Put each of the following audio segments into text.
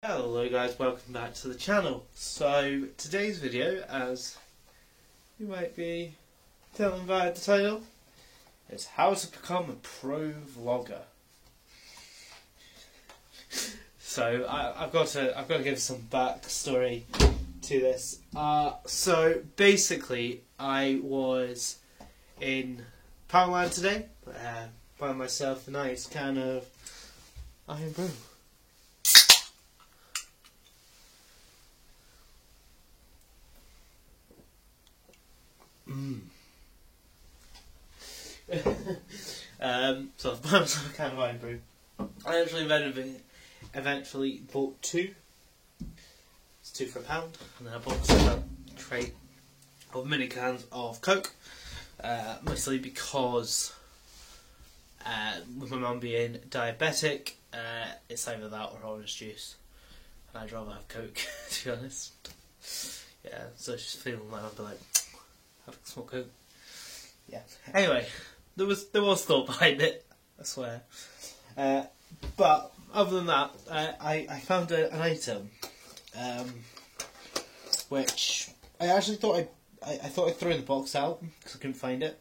Hello guys, welcome back to the channel. So today's video, as you might be telling by the title, is how to become a pro vlogger. So I've got to give some backstory to this. So basically, I was in Powerland today, buying myself a nice can of Irn-Bru. So I bought myself a can of Irn-Bru. I actually eventually bought two. It's two for £1, and then I bought a crate of mini cans of Coke. Mostly because with my mum being diabetic, it's either that or orange juice, and I'd rather have Coke to be honest. Yeah, so she's feeling like I'd be like, have a small Coke. Yeah. Anyway, there was thought behind it, I swear. But other than that, I found an item, which I actually thought I'd throw in the box out because I couldn't find it.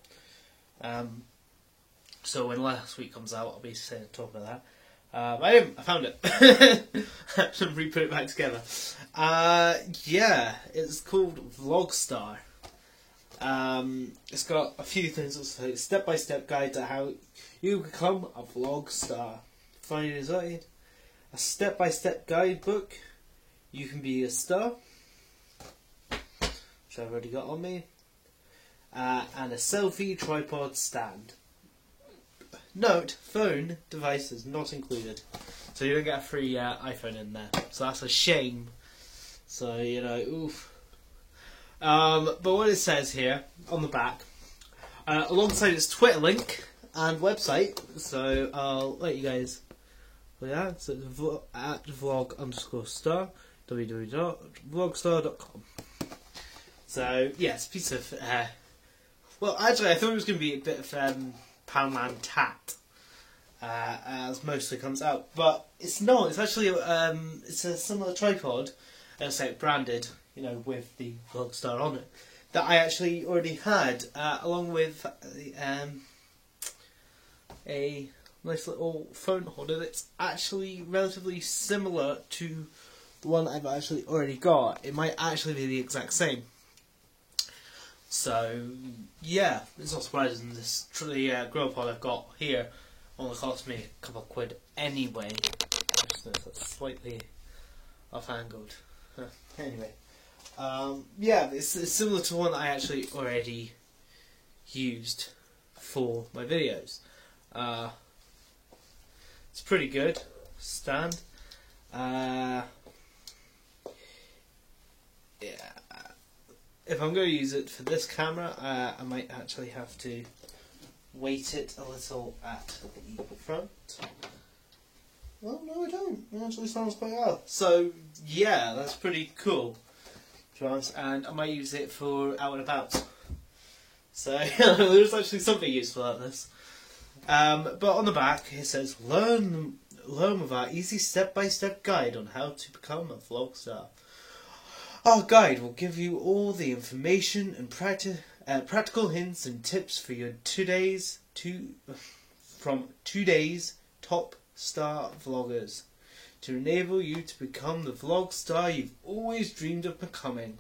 So when last week comes out, I'll be talking about that. I didn't. I found it. I should re-put it back together. Yeah, it's called Vlogstar. It's got a few things. Also, step-by-step guide to how you become a vlog star. Finally designed a step-by-step guidebook. You can be a star, which I've already got on me, and a selfie tripod stand. Note: phone devices not included, so you don't get a free iPhone in there. So that's a shame. So you know, oof. But what it says here on the back, alongside its Twitter link and website, so I'll let you guys look at that. So it's at vlog_star, www.vlogstar.com. So yeah, it's a piece of well, actually I thought it was going to be a bit of Powerland tat, as mostly comes out, but it's not. It's actually it's a similar tripod, say branded, you know, with the Vlogstar on it, that I actually already had, along with a nice little phone holder that's actually relatively similar to the one I've actually already got. It might actually be the exact same. So yeah, it's not surprising. This grow pod I've got here only cost me a couple of quid anyway. That's slightly off-angled. Anyway, yeah, it's similar to one that I actually already used for my videos. It's pretty good stand. Yeah. If I'm going to use it for this camera, I might actually have to weight it a little at the front. Well, no, I don't. It actually sounds quite well. So, yeah, that's pretty cool, to be honest. And I might use it for out and about. So, there's actually something useful out of this. But on the back, it says, learn with our easy step-by-step guide on how to become a vlog star. Our guide will give you all the information and practical hints and tips for your today's top star vloggers to enable you to become the vlog star you've always dreamed of becoming.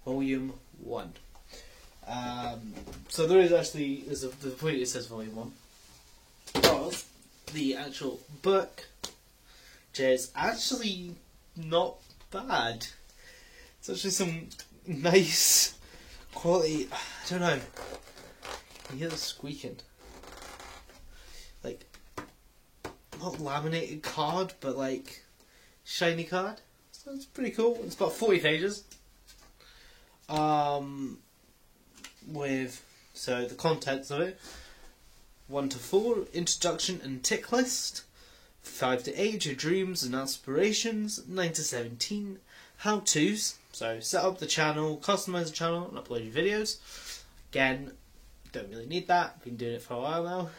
Volume 1. So there is actually, the point it says Volume 1, because the actual book, which is actually not bad. It's actually some nice quality. I don't know. You hear the squeaking. Like, not laminated card, but like shiny card. So it's pretty cool. It's about 40 pages. So the contents of it: 1 to 4, introduction and tick list. 5 to 8, your dreams and aspirations. 9 to 17, how-tos. So set up the channel, customize the channel, and upload your videos. Again, don't really need that. Been doing it for a while now.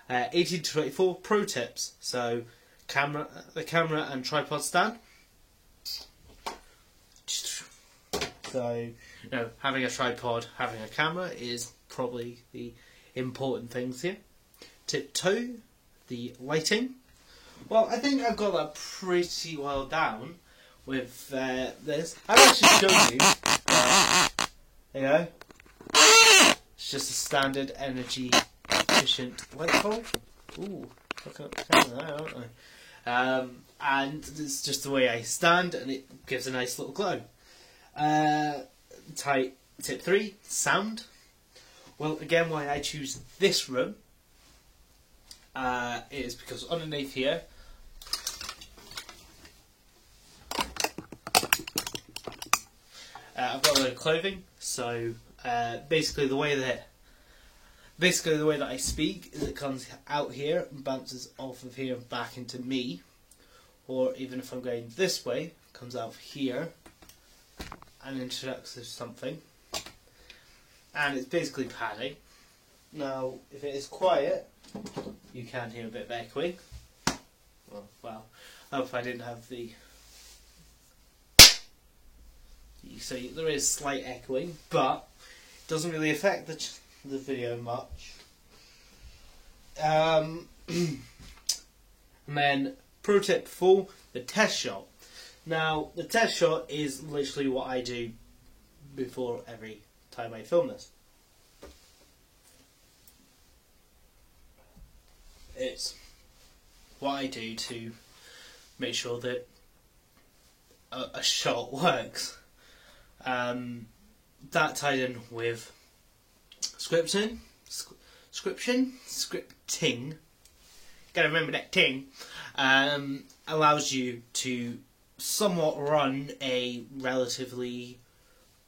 18 to 24, pro tips. So the camera and tripod stand. So, you know, having a tripod, having a camera is probably the important things here. Tip 2, the lighting. Well, I think I've got that pretty well down with this. I've actually shown you. There you go. It's just a standard energy efficient light bulb. Ooh, look at that, aren't I? And it's just the way I stand, and it gives a nice little glow. Tip 3, sound. Well, again, why I choose this room is because underneath here, I've got a load of clothing. So basically the way that I speak is it comes out here and bounces off of here and back into me, or even if I'm going this way, it comes out of here and introduces something, and it's basically padding. Now, if it is quiet, you can hear a bit of echoing. Well, I hope I didn't have the. So there is slight echoing, but it doesn't really affect the video much. And then, pro tip 4, the test shot. Now, the test shot is literally what I do before every time I film this. It's what I do to make sure that a shot works. That tied in with scripting. Gotta remember that ting. Allows you to somewhat run a relatively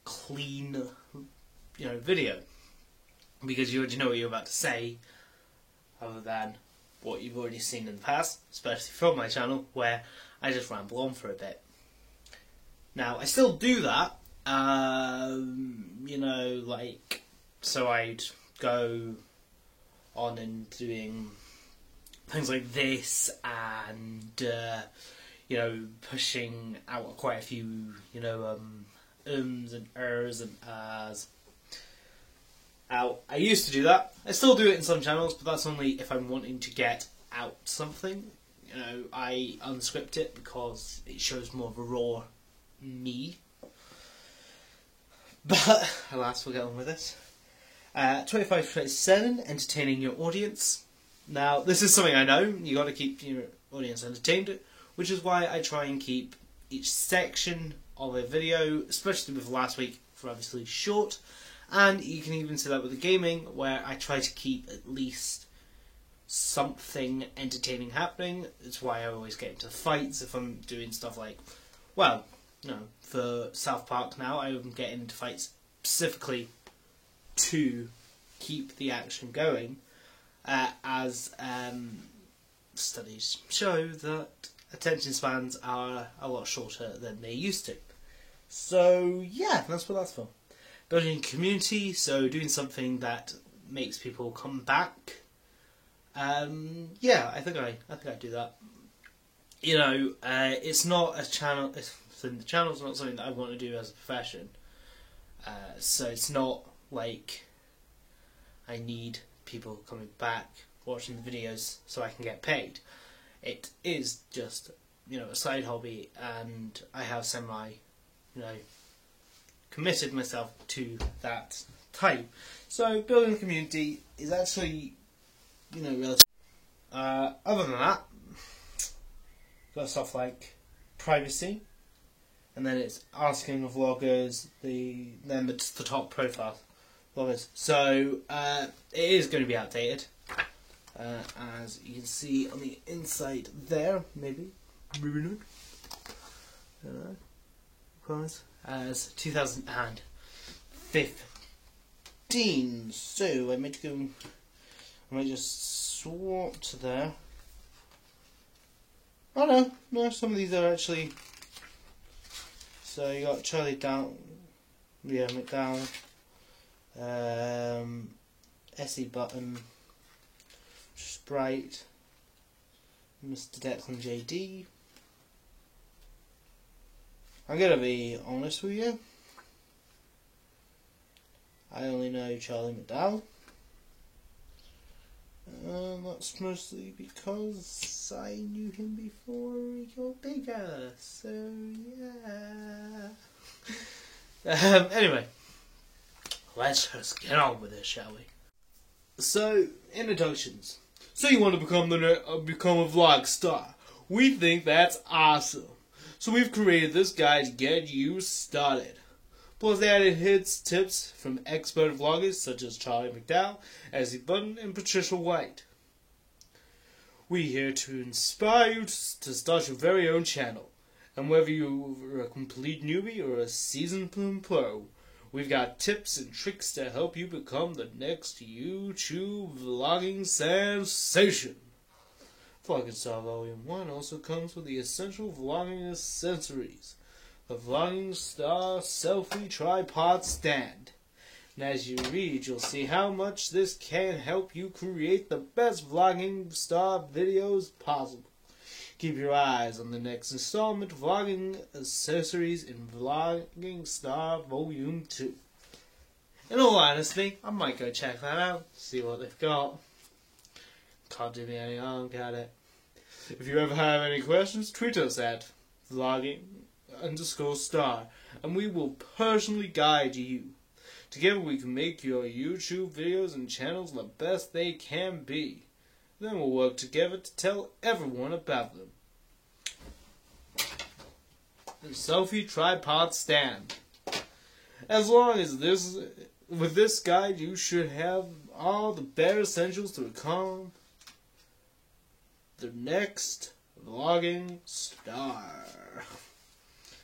clean, video, because you already know what you're about to say, other than what you've already seen in the past, especially from my channel, where I just ramble on for a bit. Now, I still do that, so I'd go on and doing things like this, and pushing out quite a few, ums and ers and ahs out. I used to do that. I still do it in some channels, but that's only if I'm wanting to get out something. I unscript it because it shows more of a raw me. But alas, we'll get on with this. 25 to 27, entertaining your audience. Now, this is something I know, you got to keep your audience entertained, which is why I try and keep each section of a video, especially with last week, for obviously short. And you can even see that with the gaming, where I try to keep at least something entertaining happening. It's why I always get into fights if I'm doing stuff like, for South Park now, I'm getting into fights specifically to keep the action going, as studies show that attention spans are a lot shorter than they used to. So yeah, that's what that's for. Building a community, so doing something that makes people come back. I think I do that. It's not a channel. The channel's not something that I want to do as a profession. So it's not like I need people coming back watching the videos so I can get paid. It is just a side hobby, and I have committed myself to that type. So building a community is actually relative. Other than that, got stuff like privacy, and then it's asking of vloggers, then it's the top profile vloggers. So it is going to be outdated, as you can see on the inside there. Maybe not. As 2015. So I might just swap to there. Oh no, some of these are actually. So you got Charlie McDowell, Essie Button, Sprite, Mr. Declan JD. I'm gonna be honest with you. I only know Charlie McDowell. That's mostly because I knew him before he got bigger, so yeah. Anyway, let's just get on with it, shall we? So, introductions. So you want to become a vlog star? We think that's awesome. So we've created this guide to get you started. Plus added hits, tips from expert vloggers such as Charlie McDowell, Ezzy Button, and Patricia White. We're here to inspire you to start your very own channel. And whether you're a complete newbie or a seasoned pro, we've got tips and tricks to help you become the next YouTube vlogging sensation. Vlogging Star Volume 1 also comes with the essential vlogging accessories. The Vlogging Star Selfie Tripod Stand. And as you read, you'll see how much this can help you create the best Vlogging Star videos possible. Keep your eyes on the next installment, Vlogging Accessories in Vlogging Star Volume 2. In all honesty, I might go check that out, see what they've got. Can't do me any harm, can it? If you ever have any questions, tweet us at vlogging_star, and we will personally guide you. Together we can make your YouTube videos and channels the best they can be. Then we'll work together to tell everyone about them. The Selfie Tripod Stand. As long as with this guide you should have all the bare essentials to become the next vlogging star.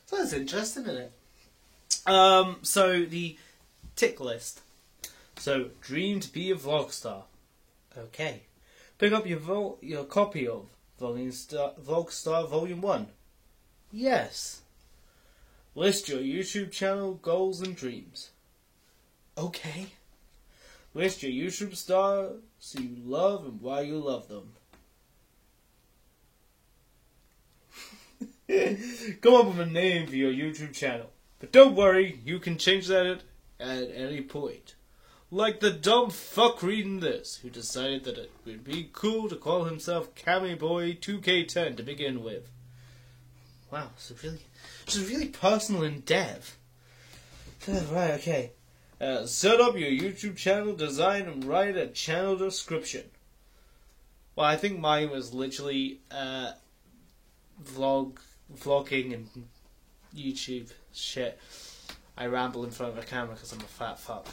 So that's interesting, isn't it? So the tick list. So, dream to be a vlog star. Okay. Pick up your copy of Vlog Star Volume 1. Yes. List your YouTube channel goals and dreams. Okay. List your YouTube stars you love and why you love them. Come up with a name for your YouTube channel. But don't worry, you can change that at any point. Like the dumb fuck reading this, who decided that it would be cool to call himself CamiBoy2K10 to begin with. Wow, it's really personal in depth. Right, okay. Set up your YouTube channel, design and write a channel description. Well, I think mine was literally vlogging and YouTube shit. I ramble in front of a camera because I'm a fat fuck.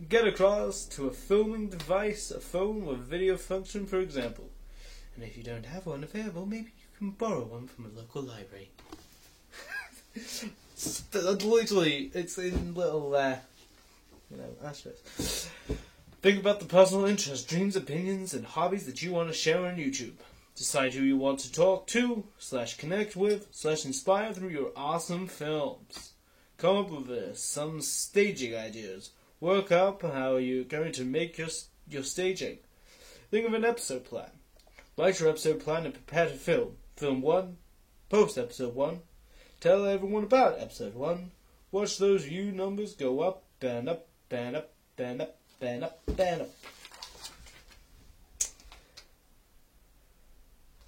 Get across to a filming device, a phone with video function, for example. And if you don't have one available, maybe you can borrow one from a local library. Literally, it's in little, asterisks. Think about the personal interests, dreams, opinions, and hobbies that you want to share on YouTube. Decide who you want to talk to, /connect with, /inspire through your awesome films. Come up with some staging ideas. Work up how you're going to make your staging. Think of an episode plan. Write your episode plan and prepare to film. Film 1. Post episode 1. Tell everyone about episode 1. Watch those view numbers go up and up and up and up and up and up.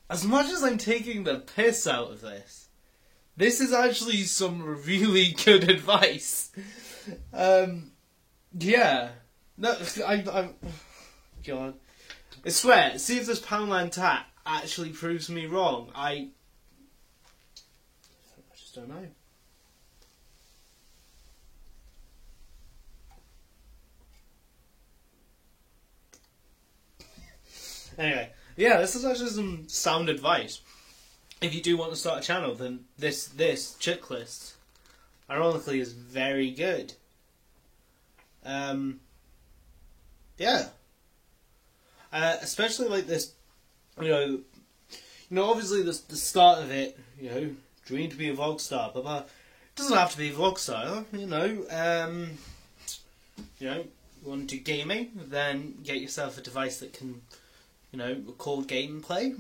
As much as I'm taking the piss out of this is actually some really good advice. Yeah. No, I'm God. I swear, see if this Poundland Tat actually proves me wrong. I just don't know. Anyway, yeah, this is actually some sound advice. If you do want to start a channel, then this checklist, ironically, is very good. Yeah. Especially like this, obviously the start of it, dream to be a vlog star, blah blah. It doesn't have to be a vlog star, you want to do gaming, then get yourself a device that can, record gameplay.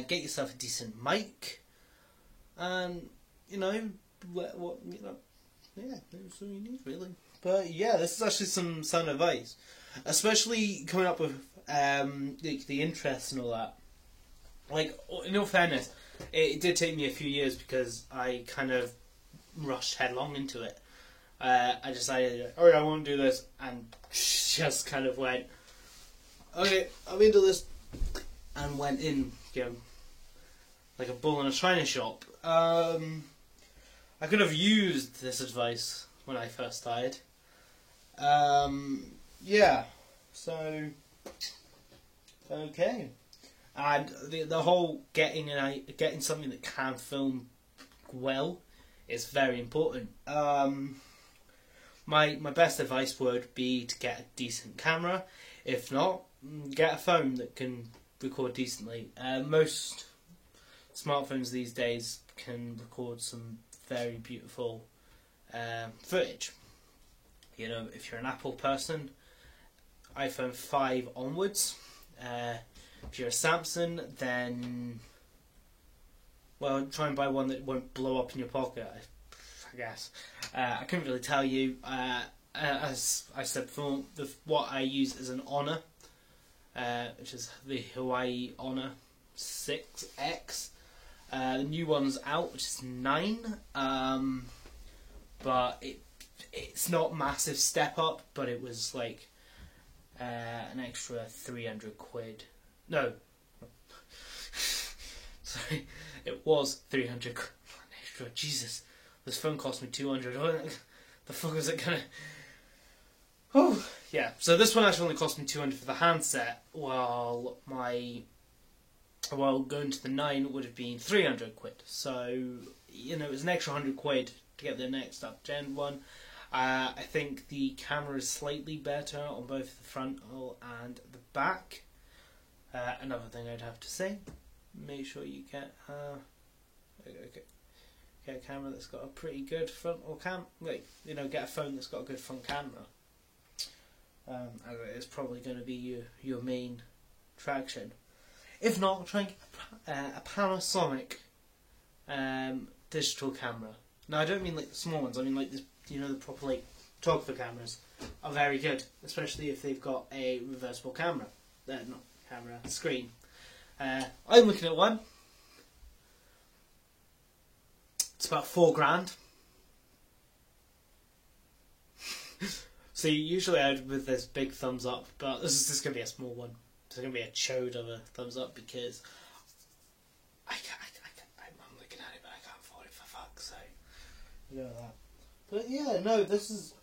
Get yourself a decent mic. and what yeah, that's all you need really. But yeah, this is actually some sound advice, especially coming up with the interests and all that. Like, in all fairness, it did take me a few years because I kind of rushed headlong into it. I decided, alright, I want to do this, and just kind of went, okay, I'm into this, and went in, like a bull in a china shop. I could have used this advice when I first started. Yeah, so, okay. And the whole getting something that can film well is very important. My best advice would be to get a decent camera. If not, get a phone that can record decently. Most smartphones these days can record some very beautiful footage. If you're an Apple person, iPhone 5 onwards. If you're a Samsung, then try and buy one that won't blow up in your pocket, I guess. I couldn't really tell you. As I said before, what I use is an Honor, which is the Hawaii Honor 6X. The new one's out, which is 9. But it's not a massive step up, but it was like an extra 300 quid. No. Sorry. It was 300 quid extra. Jesus. This phone cost me 200. The fuck was it gonna... Oh, yeah. So this one actually only cost me 200 for the handset, while going to the 9 would have been 300 quid. So, it was an extra 100 quid to get the next up-gen one. I think the camera is slightly better on both the frontal and the back. Another thing I'd have to say, make sure you get a camera that's got a pretty good frontal get a phone that's got a good front camera. As it is probably going to be your main attraction. If not, try and get a Panasonic digital camera. Now I don't mean like the small ones. I mean like the proper photographer cameras are very good, especially if they've got a reversible camera. Not camera, screen. I'm looking at one. It's about $4,000. See, usually I'd with this big thumbs up, but this is just going to be a small one. It's going to be a chode of a thumbs up because I'm looking at it, but I can't afford it for fuck's sake. You know that. But yeah, no, this is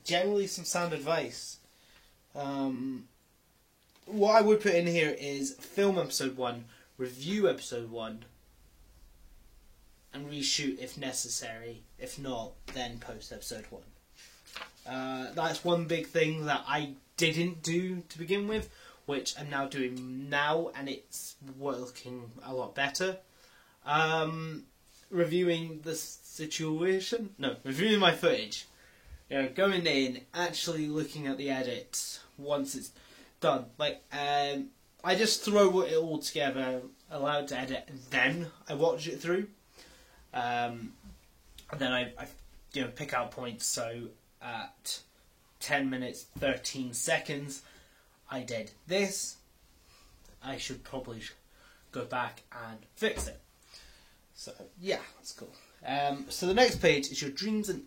generally some sound advice. What I would put in here is film episode 1, review episode 1, and reshoot if necessary. If not, then post episode 1. That's one big thing that I didn't do to begin with, which I'm now doing now, and it's working a lot better. Reviewing the situation? No, reviewing my footage. Going in, actually looking at the edits once it's done. I just throw it all together, allow it to edit, and then I watch it through. And then I pick out points. So at 10 minutes 13 seconds, I did this. I should probably go back and fix it. So yeah, that's cool. So the next page is your dreams and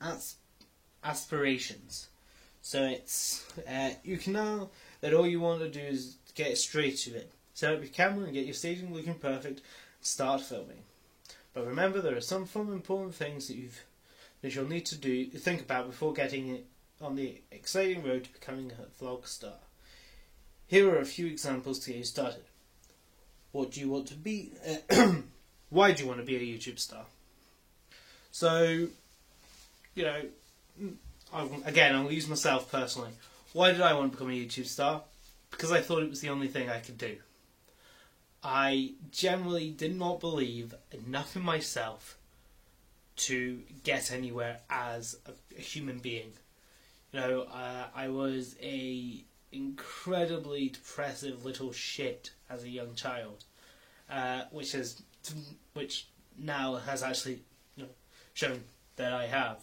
aspirations. So it's you can now that all you want to do is get straight to it. Set up your camera and get your staging looking perfect and start filming. But remember, there are some important things that you'll need to think about before getting it on the exciting road to becoming a vlog star. Here are a few examples to get you started. What do you want to be? Why do you want to be a YouTube star? So, I'll use myself personally. Why did I want to become a YouTube star? Because I thought it was the only thing I could do. I generally did not believe enough in myself to get anywhere as a human being. I was a incredibly depressive little shit as a young child, which now has actually, you know, shown that I have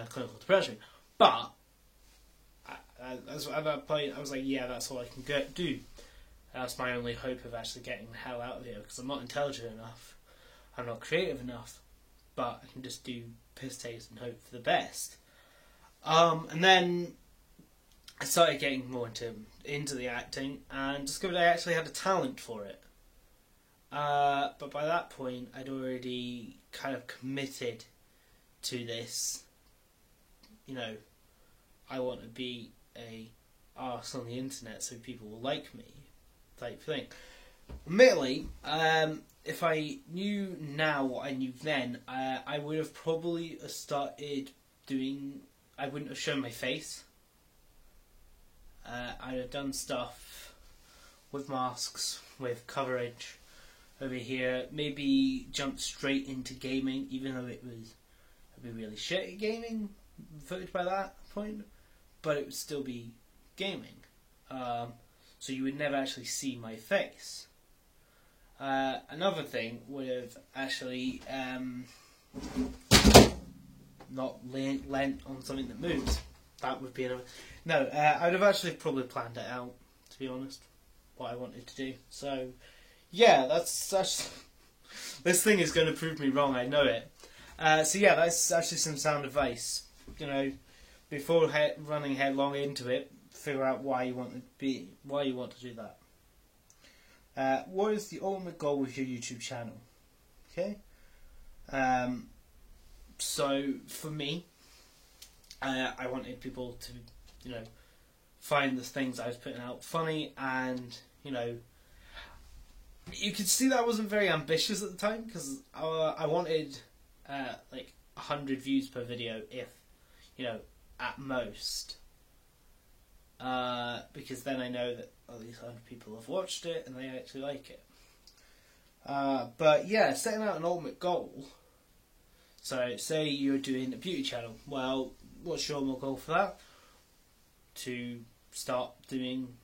clinical depression. But at that point, I was like, yeah, that's all I can do. That's my only hope of actually getting the hell out of here, because I'm not intelligent enough, I'm not creative enough, but I can just do piss takes and hope for the best. And then I started getting more into the acting, and discovered I actually had a talent for it. But by that point, I'd already kind of committed to this, you know, I want to be a arse on the internet so people will like me type thing. Admittedly, if I knew now what I knew then, I would have probably started doing, I wouldn't have shown my face. I'd have done stuff with masks, with coverage over here, maybe jumped straight into gaming, even though I'd be really shit at gaming footage by that point, but it would still be gaming. So you would never actually see my face. Another thing would have actually not lent on something that moves. That would be another. No, I'd have actually probably planned it out, to be honest, what I wanted to do. So, yeah, that's this thing is going to prove me wrong. I know it. So yeah, that's actually some sound advice. You know, before running headlong into it, figure out why you want to do that. What is the ultimate goal with your YouTube channel? Okay. So for me, I wanted people to, you know, find the things I was putting out funny, and you know, you could see that I wasn't very ambitious at the time, because I wanted like 100 views per video, if, you know, at most. Because then I know that at least 100 people have watched it and they actually like it. But yeah, setting out an ultimate goal. So, say you're doing a beauty channel. Well, what's your ultimate goal for that? To start doing,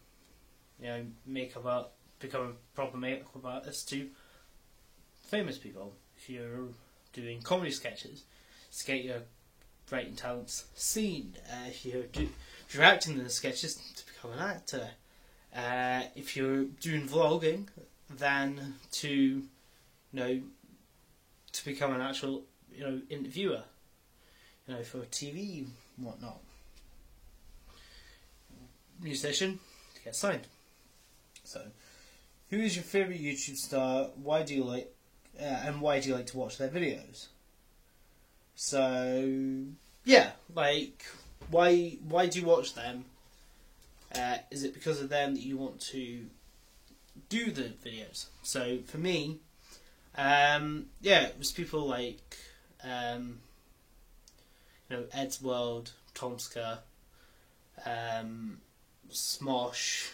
you know, makeup art, become a proper makeup artist to famous people. If you're doing comedy sketches, to get your writing talents seen. If you're acting in the sketches, to become an actor. If you're doing vlogging, then to, you know, to become an actual, you know, interviewer, you know, for TV and whatnot. Musician, to get signed. So, who is your favourite YouTube star? Why do you like, and why do you like to watch their videos? So, yeah, like, why do you watch them? Is it because of them that you want to do the videos? So, for me, yeah, it was people like, you know, Ed's World, Tomska, Smosh,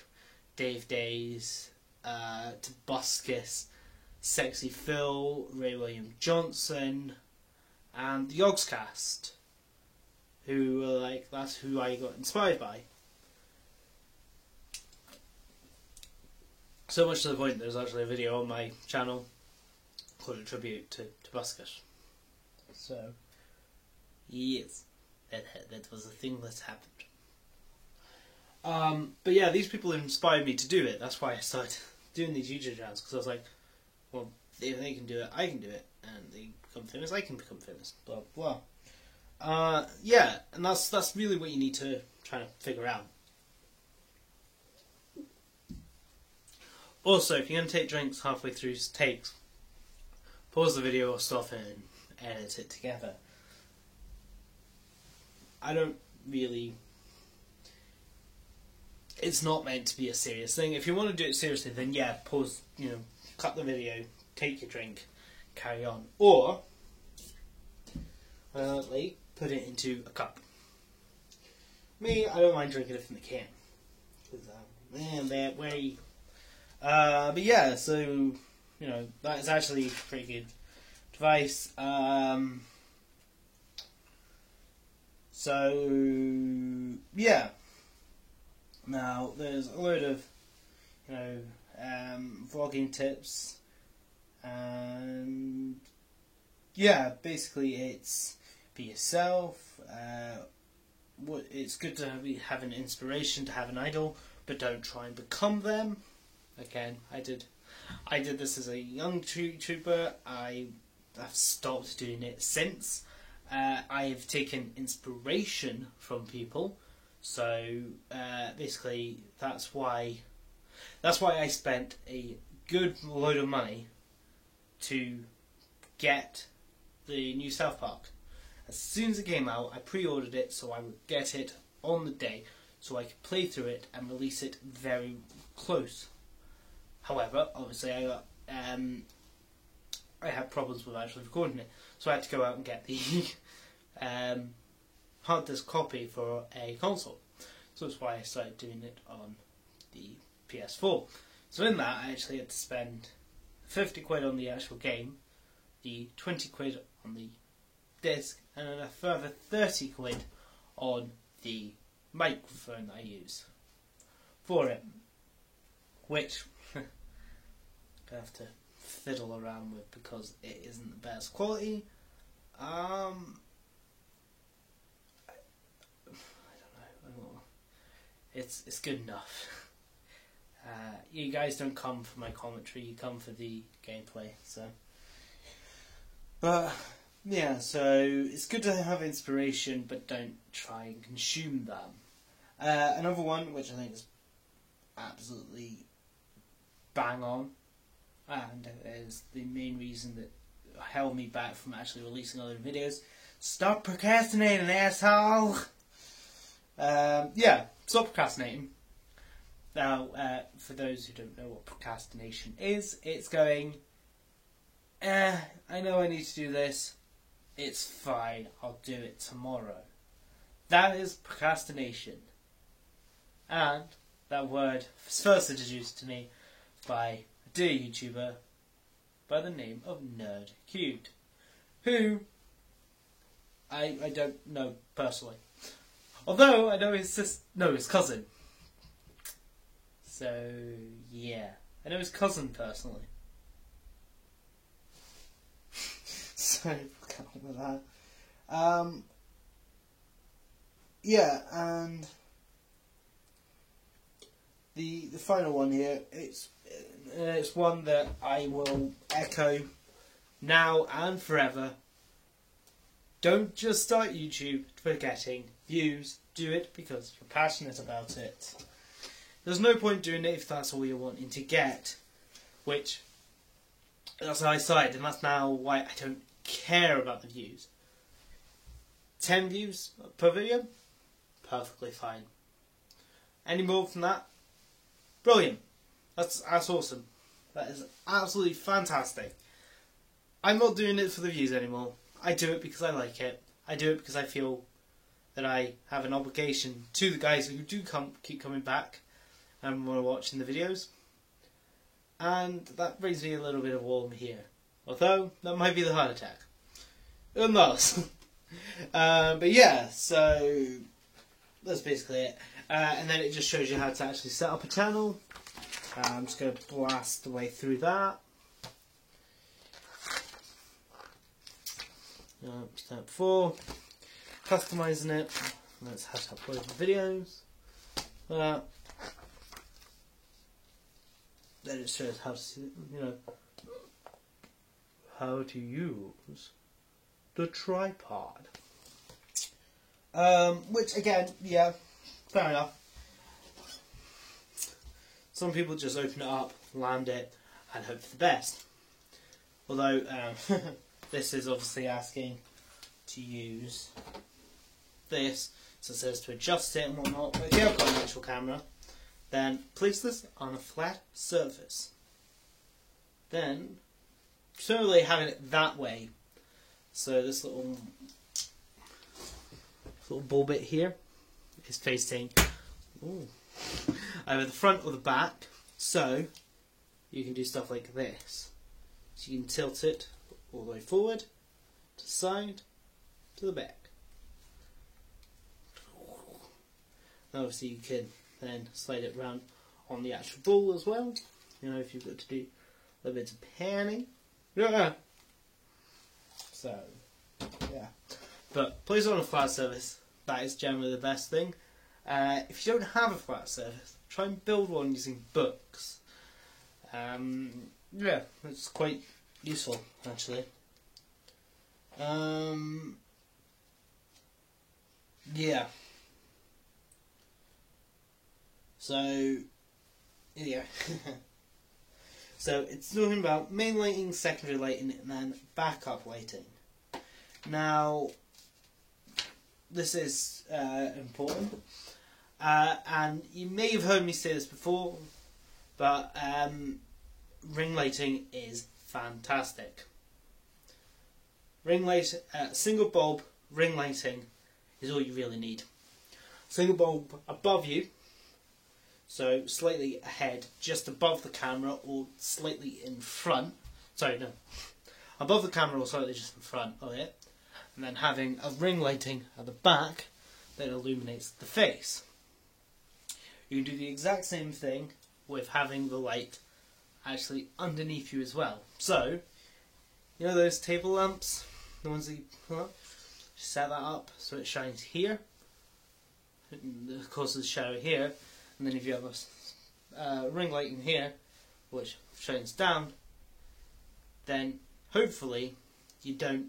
Dave Days, Tobuscus, Sexy Phil, Ray William Johnson, and the Yogscast, who were like, that's who I got inspired by. So much to the point, there's actually a video on my channel called a tribute to Tobuscus. So, yes, that was a thing that happened. But yeah, these people inspired me to do it. That's why I started doing these YouTube channels, because I was like, well, if they can do it, I can do it, and they become famous, I can become famous. Blah blah. Yeah, and that's really what you need to try to figure out. Also, if you're going to take drinks halfway through takes, pause the video or stop it and edit it together. I don't really... It's not meant to be a serious thing. If you want to do it seriously, then yeah, pause, you know, cut the video, take your drink, carry on. Or, put it into a cup. Me, I don't mind drinking it from the can. Because, very... but yeah, so, you know, that is actually pretty good advice. So, yeah. Now, there's a load of, you know, vlogging tips and yeah, basically it's be yourself. It's good to have an inspiration, to have an idol, but don't try and become them. Again, I did this as a young YouTuber. I've stopped doing it since. I have taken inspiration from people, so basically that's why I spent a good load of money to get the new South Park. As soon as it came out, I pre-ordered it so I would get it on the day, so I could play through it and release it very close. However, obviously I had problems with actually recording it, so I had to go out and get the hard disk copy for a console. So that's why I started doing it on the PS4. So in that, I actually had to spend 50 quid on the actual game, the 20 quid on the disc, and then a further 30 quid on the microphone that I use for it, which I have to fiddle around with because it isn't the best quality. I don't know. It's good enough. You guys don't come for my commentary, you come for the gameplay. So, yeah. So it's good to have inspiration, but don't try and consume them. Another one, which I think is absolutely bang on, and is the main reason that held me back from actually releasing other videos. Stop procrastinating, asshole! Yeah, stop procrastinating. Now, for those who don't know what procrastination is, it's going, I know I need to do this, it's fine, I'll do it tomorrow. That is procrastination. And that word was first introduced to me by a dear YouTuber by the name of NerdCubed, who I don't know personally. Although I know his cousin. So yeah, I know his cousin personally. So can't with that. Yeah, and the final one here, it's one that I will echo now and forever. Don't just start YouTube for getting views. Do it because you're passionate about it. There's no point doing it if that's all you're wanting to get. Which, that's how I started, and that's now why I don't care about the views. 10 views per video? Perfectly fine. Any more than that? Brilliant. That's awesome. That is absolutely fantastic. I'm not doing it for the views anymore. I do it because I like it. I do it because I feel that I have an obligation to the guys who do keep coming back and want to watch the videos. And that brings me a little bit of warm here. Although, that might be the heart attack. Who knows? But yeah, so that's basically it. And then it just shows you how to actually set up a channel. I'm just going to blast the way through that. Step 4, customizing it. Let's have to upload the videos. Then it shows how to, how to use the tripod. Which again, yeah, fair enough. Some people just open it up, land it, and hope for the best. Although, this is obviously asking to use this, so it says to adjust it and whatnot. But if you have got an actual camera, then place this on a flat surface. Then, similarly having it that way, so this little ball bit here is facing either the front or the back, so you can do stuff like this. So you can tilt it all the way forward, to the side, to the back. And obviously you can then slide it around on the actual ball as well, if you've got to do a little bit of panning. Yeah. So, yeah. But place it on a flat surface. That is generally the best thing. If you don't have a flat surface, try and build one using books. Yeah, it's quite useful, actually. Yeah. So, yeah. So, it's talking about main lighting, secondary lighting, and then backup lighting. Now, this is important. And you may have heard me say this before, but ring lighting is fantastic. Ring light, single bulb ring lighting is all you really need. Single bulb above you, so slightly ahead, just above the camera or slightly in front. Sorry, no. Above the camera or slightly just in front of it. And then having a ring lighting at the back that illuminates the face. You can do the exact same thing with having the light actually underneath you as well. So, you know those table lamps? The ones that you pull up? Set that up so it shines here. Of course there's a shadow here. And then if you have a ring light in here, which shines down, then hopefully you don't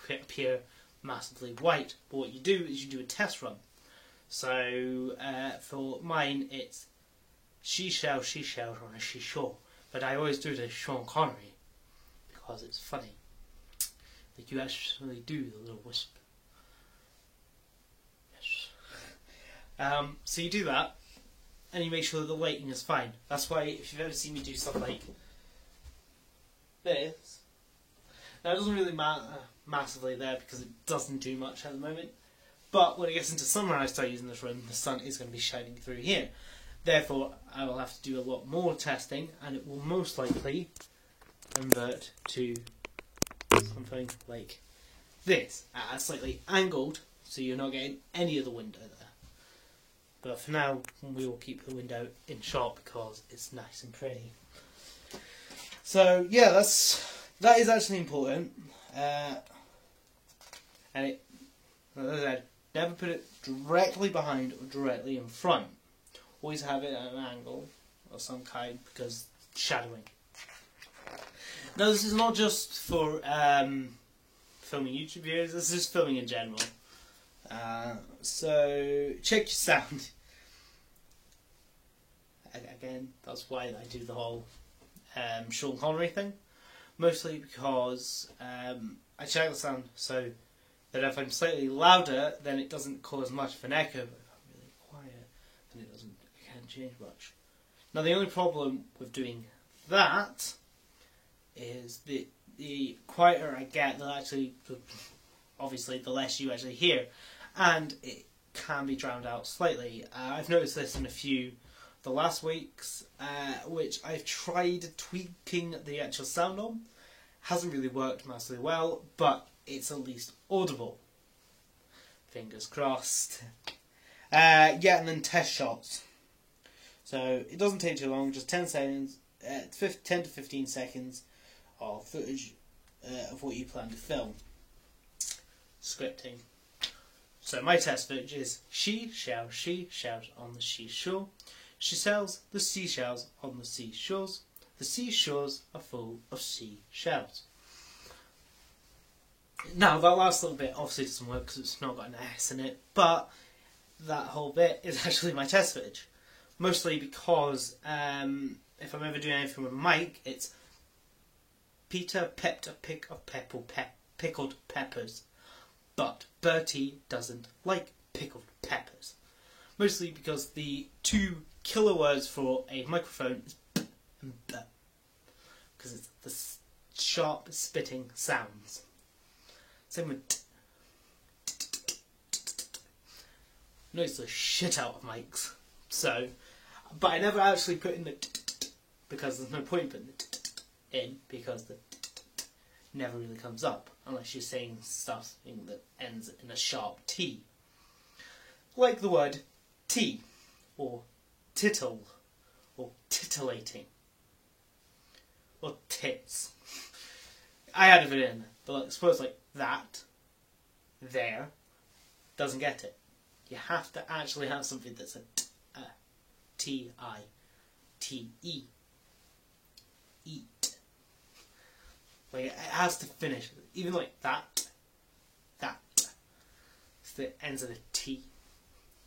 appear massively white. But what you do is you do a test run. So for mine it's she shall or she sure. But I always do it as Sean Connery because it's funny. Like you actually do the little wisp. Yes. So you do that, and you make sure that the lighting is fine. That's why if you've ever seen me do stuff like this, now it doesn't really matter massively there because it doesn't do much at the moment. But when it gets into summer and I start using this room, the sun is going to be shining through here. Therefore, I will have to do a lot more testing, and it will most likely convert to something like this, slightly angled, so you're not getting any of the window there. But for now, we will keep the window in shot because it's nice and pretty. So yeah, that is actually important, and it, as I said, never put it directly behind or directly in front. Always have it at an angle of some kind because shadowing. Now this is not just for filming YouTube videos, this is filming in general. So check your sound. Again, that's why I do the whole Sean Connery thing. Mostly because I check the sound so that if I'm slightly louder, then it doesn't cause much of an echo. But if I'm really quiet, then it can't change much. Now the only problem with doing that is the quieter I get, obviously the less you actually hear, and it can be drowned out slightly. I've noticed this in a few the last weeks, which I've tried tweaking the actual sound on. Hasn't really worked massively well, but it's at least audible. Fingers crossed. Yeah, and then test shots. So it doesn't take too long, just 10 seconds, 10 to 15 seconds of footage of what you plan to film. Scripting. So my test footage is she shells on the seashore. She sells the seashells on the seashores. The seashores are full of seashells. Now that last little bit obviously doesn't work because it's not got an S in it, but that whole bit is actually my test footage. Mostly because if I'm ever doing anything with Mike, it's Peter pepped a pick of pickled peppers, but Bertie doesn't like pickled peppers. Mostly because the 2 killer words for a microphone is p and b, because it's the sharp spitting sounds. Same with t. Noise the shit out of mics. So, but I never actually put in the t because there's no point putting the t in because the t never really comes up unless you're saying stuff that ends in a sharp T. Like the word tea, or tittle, or titillating, or tits. I had a video in there, but like, suppose like that, there, doesn't get it. You have to actually have something that's a T-I-T-E. Eat. Like, it has to finish. Even like that. So it ends in a T.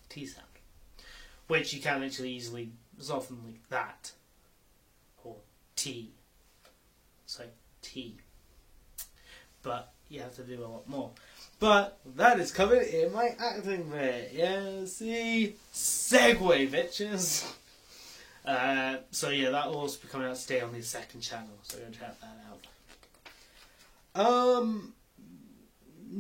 T sound. Which you can actually easily soften like that. Or T. So T. But you have to do a lot more. But that is covered in my acting bit. Yeah, see? Segway, bitches! So yeah, that will also be coming out today on the second channel, so go check that out.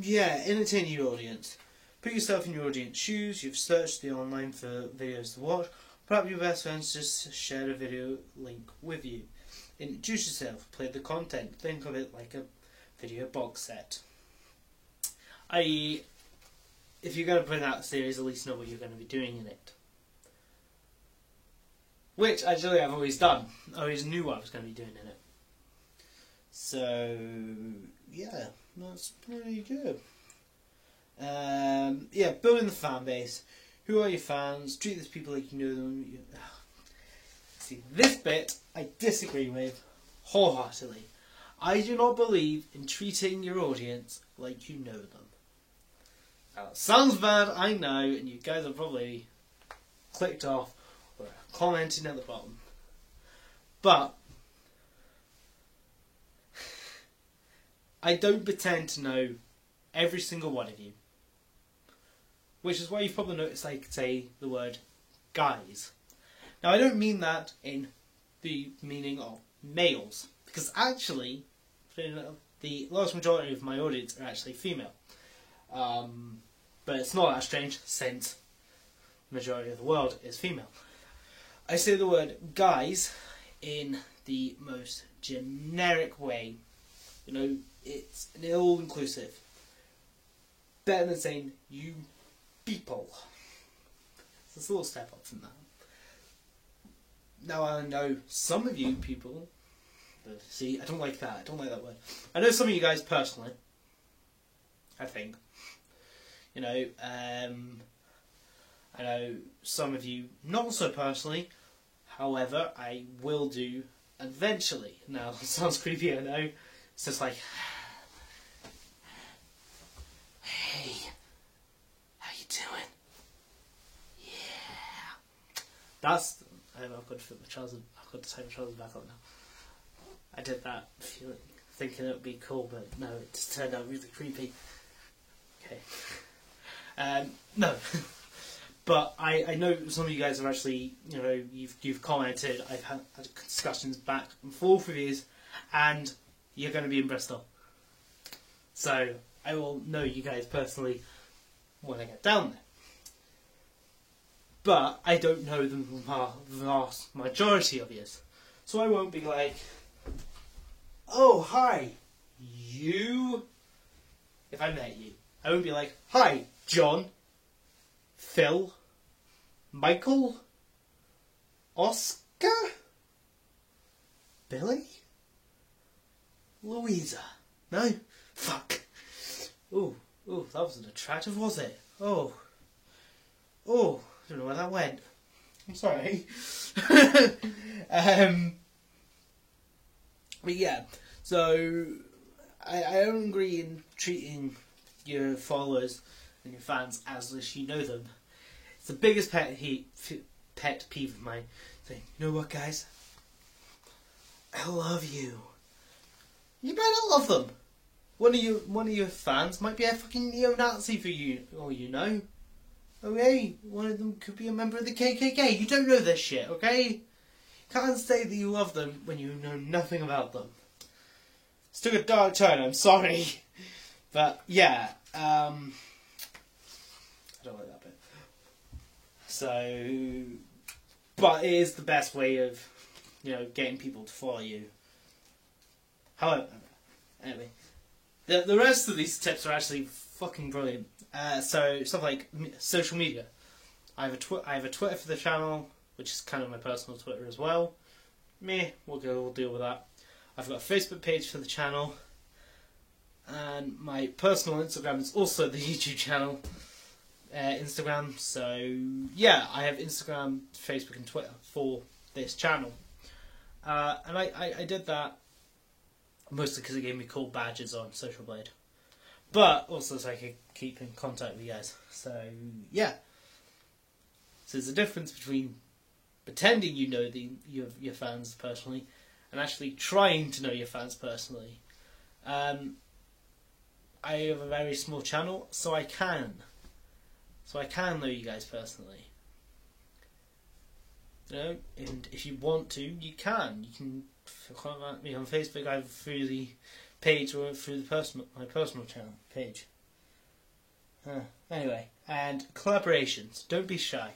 Yeah, entertain your audience. Put yourself in your audience's shoes. You've searched the online for videos to watch. Perhaps your best friends just share a video link with you. Introduce yourself, play the content, think of it like a video box set. I.e., if you're going to put out a series, at least know what you're going to be doing in it. Which, actually, I've always done. I always knew what I was going to be doing in it. So, yeah, that's pretty good. Yeah, building the fan base. Who are your fans? Treat these people like you know them. See, this bit I disagree with wholeheartedly. I do not believe in treating your audience like you know them. Now, it sounds bad, I know, and you guys have probably clicked off or commented at the bottom. But I don't pretend to know every single one of you. Which is why you've probably noticed I say the word guys. Now, I don't mean that in the meaning of males, because actually the large majority of my audience are actually female. But it's not that strange since the majority of the world is female. I say the word guys in the most generic way. You know, it's an all-inclusive. Better than saying you people. It's a little step up from that. Now I know some of you people, but see, I don't like that. I don't like that word. I know some of you guys personally. I think. You know, I know some of you not so personally. However, I will do eventually. Now, it sounds creepy, I know. It's just like, hey, how you doing? Yeah. That's. I've got to fit my trousers. I've got to take my trousers back on now. I did that thinking it would be cool, but no, it just turned out really creepy. Okay. No. But I know some of you guys have actually, you know, you've commented. I've had discussions back and forth with you, and you're going to be in Bristol. So I will know you guys personally when I get down there. But I don't know the vast majority of you. So I won't be like, oh, hi, you. If I met you, I won't be like, hi, John, Phil, Michael, Oscar, Billy, Louisa. No? Fuck. Ooh, that wasn't attractive, was it? Oh, I don't know where that went. I'm sorry. But yeah, so I don't agree in treating your followers and your fans as if you know them. It's the biggest pet peeve of mine. Saying, you know what, guys? I love you. You better love them. One of your fans might be a fucking neo-Nazi for you, or you know. Okay, one of them could be a member of the KKK. You don't know this shit, okay? Can't say that you love them when you know nothing about them. It's took a dark turn, I'm sorry. But, yeah, I don't like that bit. So, but it is the best way of, you know, getting people to follow you. However, anyway, the rest of these tips are actually fucking brilliant. So stuff like social media. I have a Twitter for the channel, which is kind of my personal Twitter as well. We'll deal with that. I've got a Facebook page for the channel. and my personal Instagram is also the YouTube channel Instagram. So yeah, I have Instagram, Facebook and Twitter for this channel, and I did that mostly because it gave me cool badges on Social Blade, but also so I could keep in contact with you guys. So yeah, so there's a difference between pretending you know your fans personally and actually trying to know your fans personally. I have a very small channel, so I can know you guys personally. You know, and if you want to, you can. You can contact me on Facebook, either through the page or through the my personal channel page. Anyway, and collaborations. Don't be shy.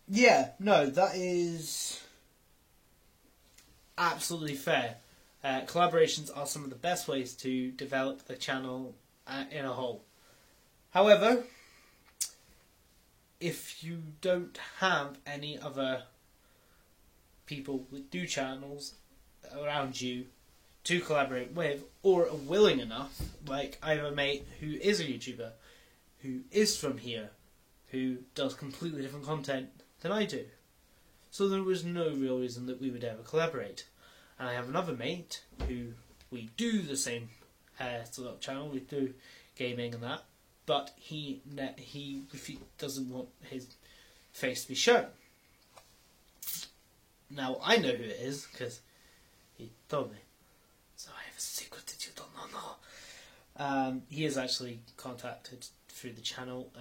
Yeah, no, that is absolutely fair. Collaborations are some of the best ways to develop the channel in a whole. However, if you don't have any other people that do channels around you to collaborate with, or are willing enough, like I have a mate who is a YouTuber, who is from here, who does completely different content than I do. So there was no real reason that we would ever collaborate. And I have another mate who we do the same sort of channel, we do gaming and that, but he doesn't want his face to be shown. Now I know who it is because he told me. So I have a secret that you don't know. He is actually contacted through the channel.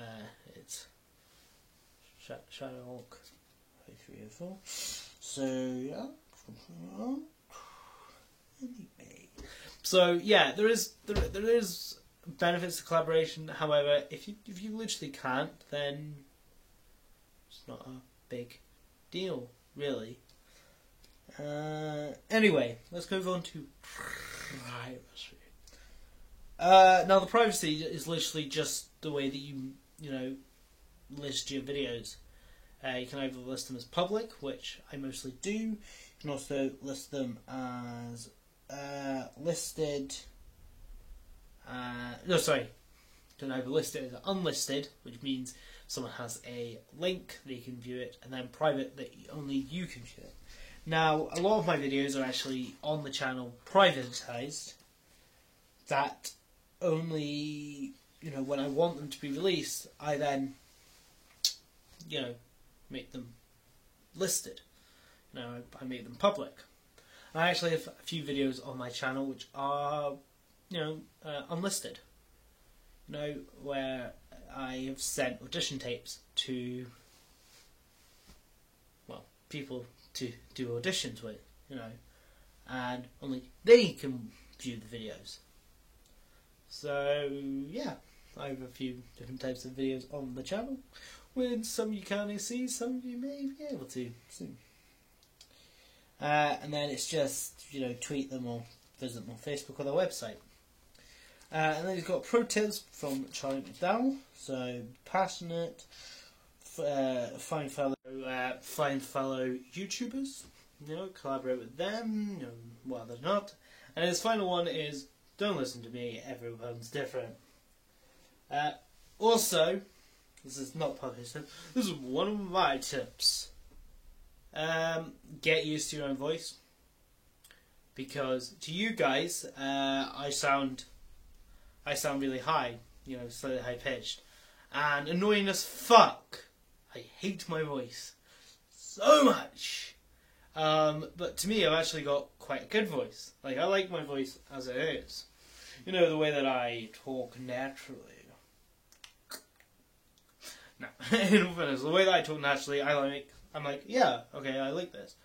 It's Shadowhawk 304. So yeah. Anyway, so yeah, there is benefits to collaboration. However, if you literally can't, then it's not a big deal, really. Anyway, let's move on to privacy. Now, the privacy is literally just the way that you list your videos. You can either list them as public, which I mostly do. You can also list them as listed. You can either list it as unlisted, which means someone has a link, they can view it, and then private, that only you can view it. Now, a lot of my videos are actually on the channel privatized, that only, when I want them to be released, I then, make them listed. I make them public. I actually have a few videos on my channel which are, unlisted. Where I have sent audition tapes to, people to do auditions with, and only they can view the videos. So, yeah, I have a few different types of videos on the channel, with some you can't see, some you may be able to soon. And then it's just, tweet them or visit them on Facebook or their website. And then you've got pro tips from Charlie McDowell. So, passionate, find fellow YouTubers, collaborate with them, while they're not. And his final one is, don't listen to me, everyone's different. Also, this is not published, this is one of my tips. Get used to your own voice. Because to you guys, I sound really high, slightly high pitched. And annoying as fuck. I hate my voice so much. But to me, I've actually got quite a good voice. I like my voice as it is. The way that I talk naturally. No, in all fairness, the way that I talk naturally, I'm like, yeah, okay, I like this.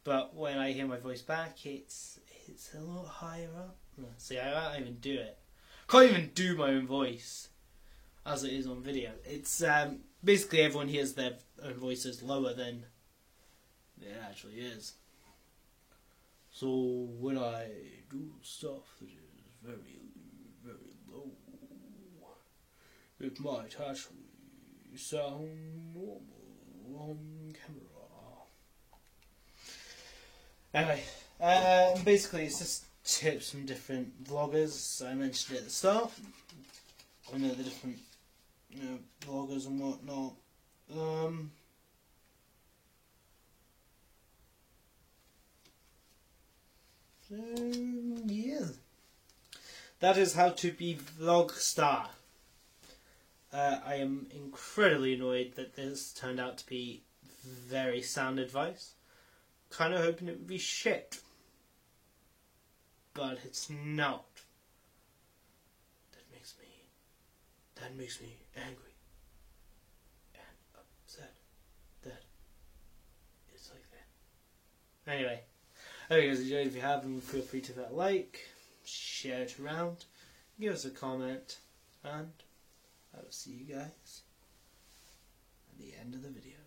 But when I hear my voice back, it's a lot higher up. See, I can't even do it. I can't even do my own voice as it is on video. It's basically everyone hears their own voices lower than it actually is. So when I do stuff that is very, very low, it might actually sound normal on camera. Anyway, basically it's just tips from different vloggers. I mentioned it at the start. I know the different vloggers and whatnot. So yeah, that is how to be vlog star. I am incredibly annoyed that this turned out to be very sound advice. Kind of hoping it would be shit, but it's not. That makes me angry and upset that it's like that. Anyway, I hope you guys enjoyed. If you have, feel free to hit that like, share it around, give us a comment, and I will see you guys at the end of the video.